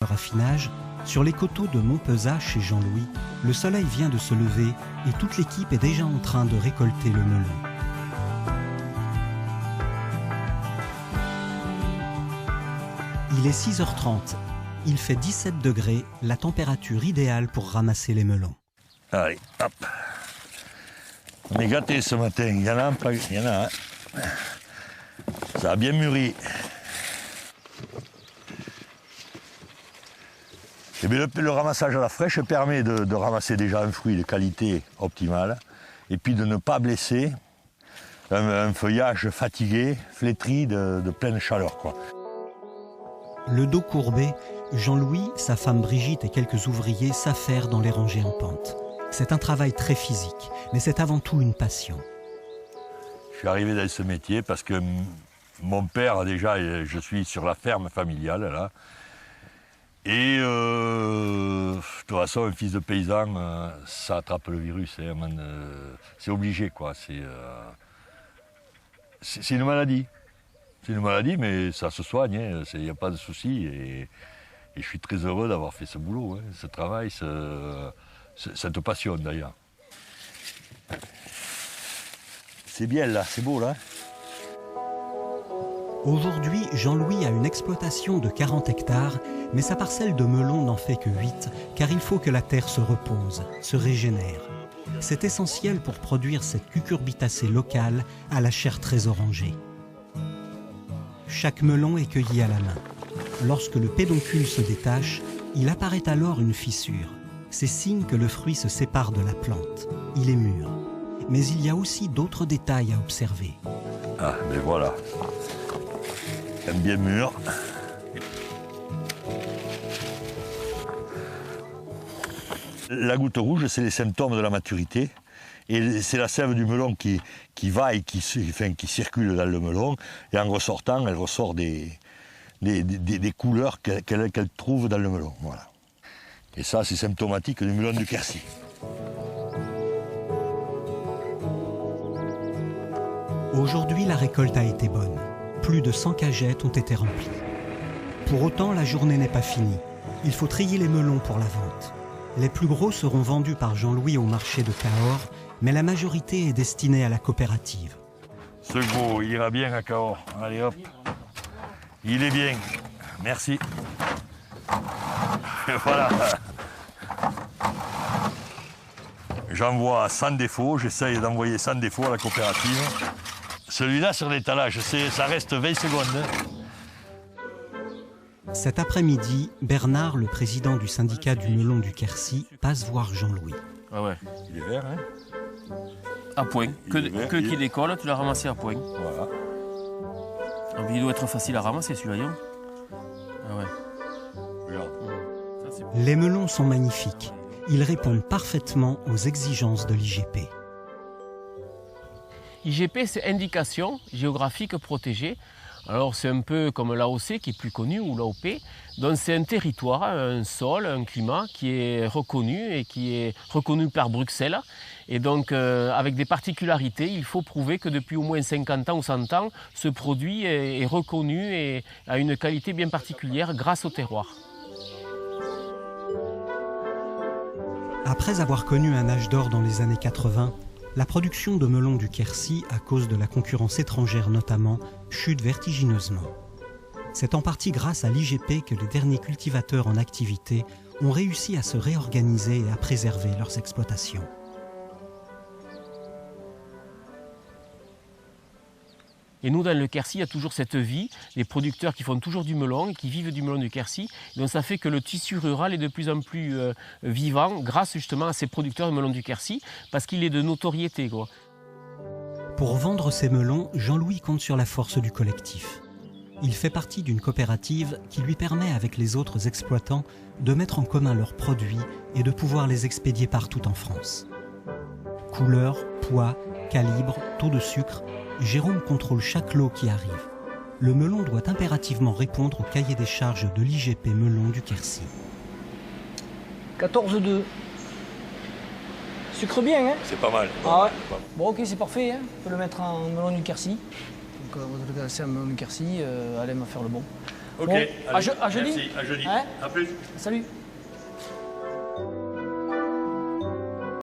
raffinage, sur les coteaux de Montpezat chez Jean-Louis, le soleil vient de se lever et toute l'équipe est déjà en train de récolter le melon. Il est 6h30. Il fait 17 degrés, la température idéale pour ramasser les melons. Allez, hop. On est gâtés ce matin. Il y en a un, il y en a un. Ça a bien mûri. Et bien le ramassage à la fraîche permet de ramasser déjà un fruit de qualité optimale et puis de ne pas blesser un feuillage fatigué, flétri de pleine chaleur, quoi. Le dos courbé, Jean-Louis, sa femme Brigitte et quelques ouvriers s'affairent dans les rangées en pente. C'est un travail très physique, mais c'est avant tout une passion. Je suis arrivé dans ce métier parce que mon père, déjà, je suis sur la ferme familiale, là. Et de toute façon, un fils de paysan, ça attrape le virus. Hein, c'est obligé, quoi. C'est une maladie. C'est une maladie, mais ça se soigne, il n'y a pas de souci. Et je suis très heureux d'avoir fait ce boulot, hein, ce travail, cette passion d'ailleurs. C'est bien là, c'est beau là. Aujourd'hui, Jean-Louis a une exploitation de 40 hectares, mais sa parcelle de melon n'en fait que 8, car il faut que la terre se repose, se régénère. C'est essentiel pour produire cette cucurbitacée locale à la chair très orangée. Chaque melon est cueilli à la main. Lorsque le pédoncule se détache, il apparaît alors une fissure. C'est signe que le fruit se sépare de la plante. Il est mûr. Mais il y a aussi d'autres détails à observer. Ah, mais voilà. Bien mûr. La goutte rouge, c'est les symptômes de la maturité. Et c'est la sève du melon qui va et qui circule dans le melon. Et en ressortant, elle ressort des couleurs qu'elle trouve dans le melon. Voilà. Et ça, c'est symptomatique du melon du Quercy. Aujourd'hui, la récolte a été bonne. Plus de 100 cagettes ont été remplies. Pour autant, la journée n'est pas finie. Il faut trier les melons pour la vente. Les plus gros seront vendus par Jean-Louis au marché de Cahors, mais la majorité est destinée à la coopérative. Ce gros, il ira bien à Cahors. Allez hop. Il est bien. Merci. Voilà. J'envoie sans défaut, j'essaye d'envoyer sans défaut à la coopérative. Celui-là sur l'étalage, ça reste 20 secondes. Cet après-midi, Bernard, le président du syndicat du melon du Quercy, passe voir Jean-Louis. Ah ouais. Il est vert, hein? À point. Que qui décolle, tu l'as ramassé à point. Voilà. Ah, il doit être facile à ramasser celui-là, ah ouais. Regarde. Ça, Les melons sont magnifiques. Ils répondent parfaitement aux exigences de l'IGP. IGP, c'est indication géographique protégée. Alors c'est un peu comme l'AOC qui est plus connue, ou l'AOP. Donc c'est un territoire, un sol, un climat qui est reconnu et qui est reconnu par Bruxelles. Et donc avec des particularités, il faut prouver que depuis au moins 50 ans ou 100 ans, ce produit est reconnu et a une qualité bien particulière grâce au terroir. Après avoir connu un âge d'or dans les années 80, la production de melons du Quercy, à cause de la concurrence étrangère notamment, chute vertigineusement. C'est en partie grâce à l'IGP que les derniers cultivateurs en activité ont réussi à se réorganiser et à préserver leurs exploitations. Et nous, dans le Quercy, il y a toujours cette vie, les producteurs qui font toujours du melon et qui vivent du melon du Quercy. Donc ça fait que le tissu rural est de plus en plus vivant grâce justement à ces producteurs de melon du Quercy, parce qu'il est de notoriété, quoi. Pour vendre ces melons, Jean-Louis compte sur la force du collectif. Il fait partie d'une coopérative qui lui permet, avec les autres exploitants, de mettre en commun leurs produits et de pouvoir les expédier partout en France. Couleur, poids, calibre, taux de sucre, Jérôme contrôle chaque lot qui arrive. Le melon doit impérativement répondre au cahier des charges de l'IGP Melon du Quercy. 14,2. Sucre bien, hein? C'est pas mal. Ah ouais. Bon, ok, c'est parfait, hein? On peut le mettre en melon du Quercy. Donc, on va le casser en melon du Quercy, allez, on va faire le bon. Ok, Bon, allez, à jeudi. merci, à jeudi. Hein À plus. Salut.